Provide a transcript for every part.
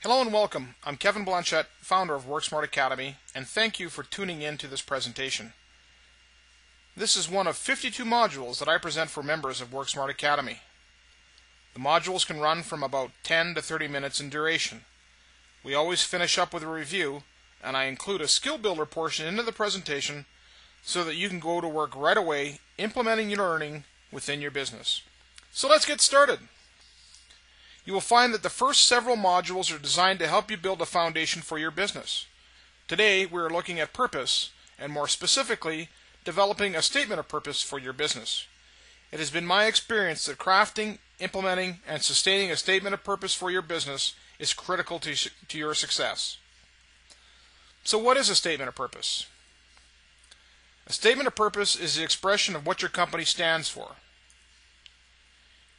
Hello and welcome. I'm Kevin Blanchette, founder of WORKSMART Academy, and thank you for tuning in to this presentation. This is one of 52 modules that I present for members of WORKSMART Academy. The modules can run from about 10 to 30 minutes in duration. We always finish up with a review, and I include a skill builder portion into the presentation so that you can go to work right away implementing your learning within your business. So let's get started. You will find that the first several modules are designed to help you build a foundation for your business. Today we are looking at purpose, and more specifically, developing a statement of purpose for your business. It has been my experience that crafting, implementing, and sustaining a statement of purpose for your business is critical to your success. So what is a statement of purpose? A statement of purpose is the expression of what your company stands for.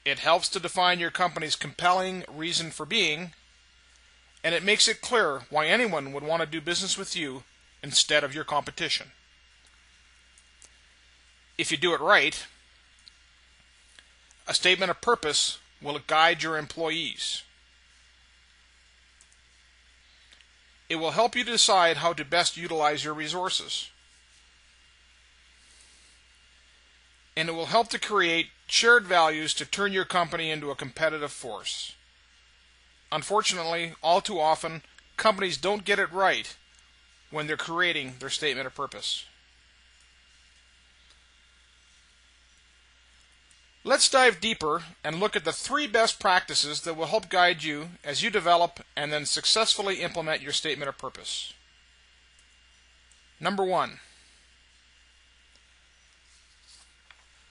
It helps to define your company's compelling reason for being, and it makes it clear why anyone would want to do business with you instead of your competition. If you do it right, a statement of purpose will guide your employees. It will help you decide how to best utilize your resources. And it will help to create shared values to turn your company into a competitive force. Unfortunately, all too often, companies don't get it right when they're creating their statement of purpose. Let's dive deeper and look at the 3 best practices that will help guide you as you develop and then successfully implement your statement of purpose. Number 1.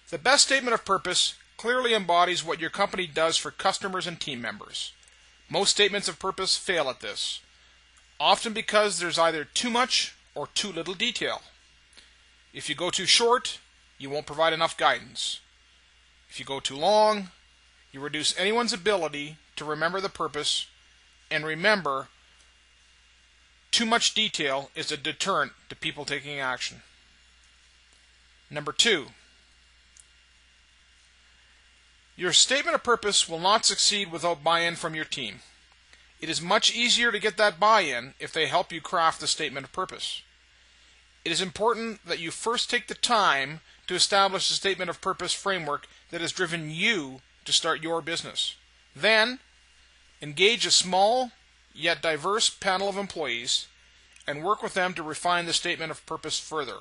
The best statement of purpose clearly embodies what your company does for customers and team members. Most statements of purpose fail at this, often because there's either too much or too little detail. If you go too short, you won't provide enough guidance. If you go too long, you reduce anyone's ability to remember the purpose, and remember, too much detail is a deterrent to people taking action. Number 2. Your statement of purpose will not succeed without buy-in from your team. It is much easier to get that buy-in if they help you craft the statement of purpose. It is important that you first take the time to establish a statement of purpose framework that has driven you to start your business. Then, engage a small yet diverse panel of employees and work with them to refine the statement of purpose further.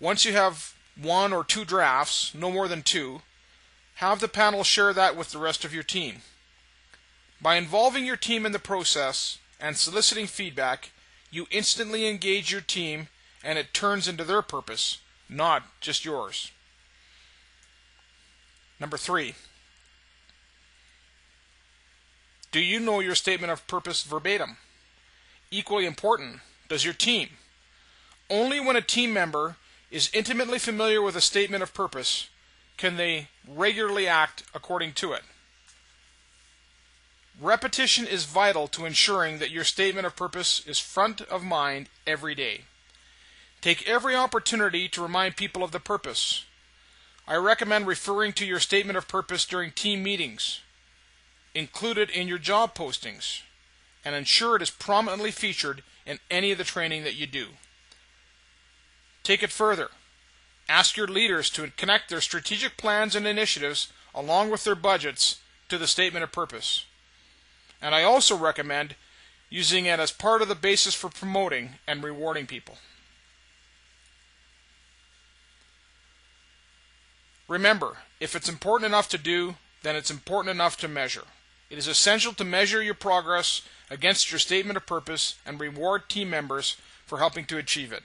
Once you have 1 or 2 drafts, no more than 2, have the panel share that with the rest of your team. By involving your team in the process and soliciting feedback, you instantly engage your team and it turns into their purpose, not just yours. Number 3. Do you know your statement of purpose verbatim? Equally important, does your team? Only when a team member is intimately familiar with a statement of purpose can they regularly act according to it. Repetition is vital to ensuring that your statement of purpose is front of mind every day. Take every opportunity to remind people of the purpose. I recommend referring to your statement of purpose during team meetings. Include it in your job postings, and ensure it is prominently featured in any of the training that you do. Take it further. Ask your leaders to connect their strategic plans and initiatives along with their budgets to the statement of purpose. And I also recommend using it as part of the basis for promoting and rewarding people. Remember, if it's important enough to do, then it's important enough to measure. It is essential to measure your progress against your statement of purpose and reward team members for helping to achieve it.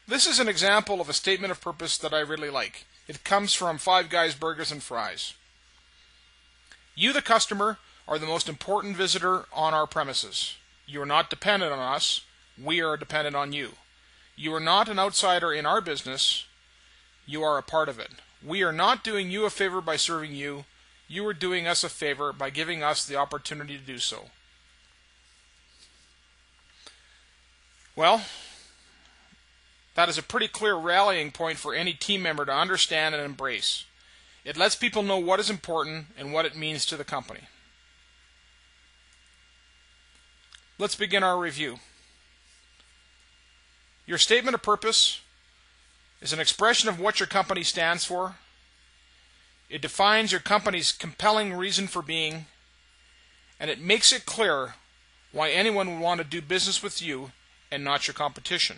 This is an example of a statement of purpose that I really like. It comes from Five Guys Burgers and Fries. You, the customer, are the most important visitor on our premises. You are not dependent on us. We are dependent on you. You are not an outsider in our business. You are a part of it. We are not doing you a favor by serving you. You are doing us a favor by giving us the opportunity to do so. Well, that is a pretty clear rallying point for any team member to understand and embrace. It lets people know what is important and what it means to the company. Let's begin our review. Your statement of purpose is an expression of what your company stands for. It defines your company's compelling reason for being, and it makes it clear why anyone would want to do business with you and not your competition.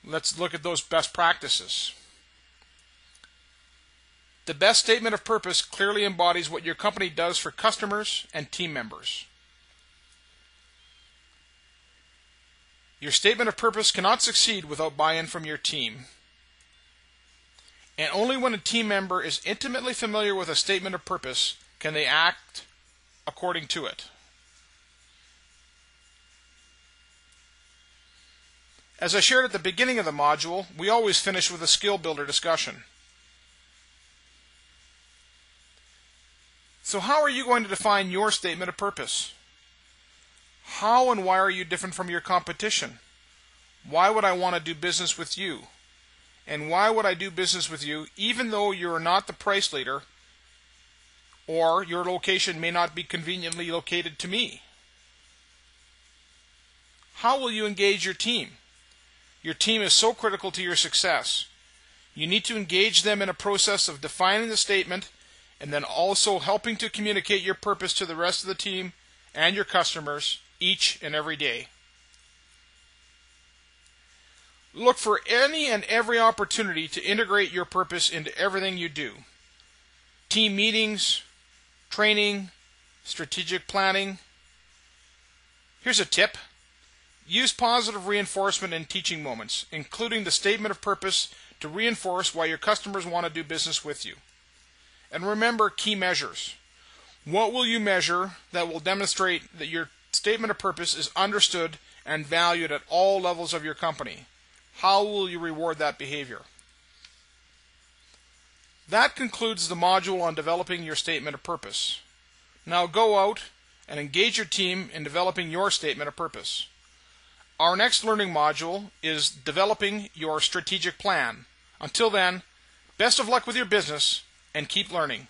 Let's look at those best practices. The best statement of purpose clearly embodies what your company does for customers and team members. Your statement of purpose cannot succeed without buy-in from your team. And only when a team member is intimately familiar with a statement of purpose can they act according to it. As I shared at the beginning of the module, we always finish with a skill builder discussion. So how are you going to define your statement of purpose? How and why are you different from your competition? Why would I want to do business with you? And why would I do business with you even though you're not the price leader or your location may not be conveniently located to me? How will you engage your team? Your team is so critical to your success. You need to engage them in a process of defining the statement and then also helping to communicate your purpose to the rest of the team and your customers each and every day. Look for any and every opportunity to integrate your purpose into everything you do. Team meetings, training, strategic planning. Here's a tip. Use positive reinforcement in teaching moments, including the statement of purpose, to reinforce why your customers want to do business with you. And remember key measures. What will you measure that will demonstrate that your statement of purpose is understood and valued at all levels of your company? How will you reward that behavior? That concludes the module on developing your statement of purpose. Now go out and engage your team in developing your statement of purpose. Our next learning module is developing your strategic plan. Until then, best of luck with your business and keep learning.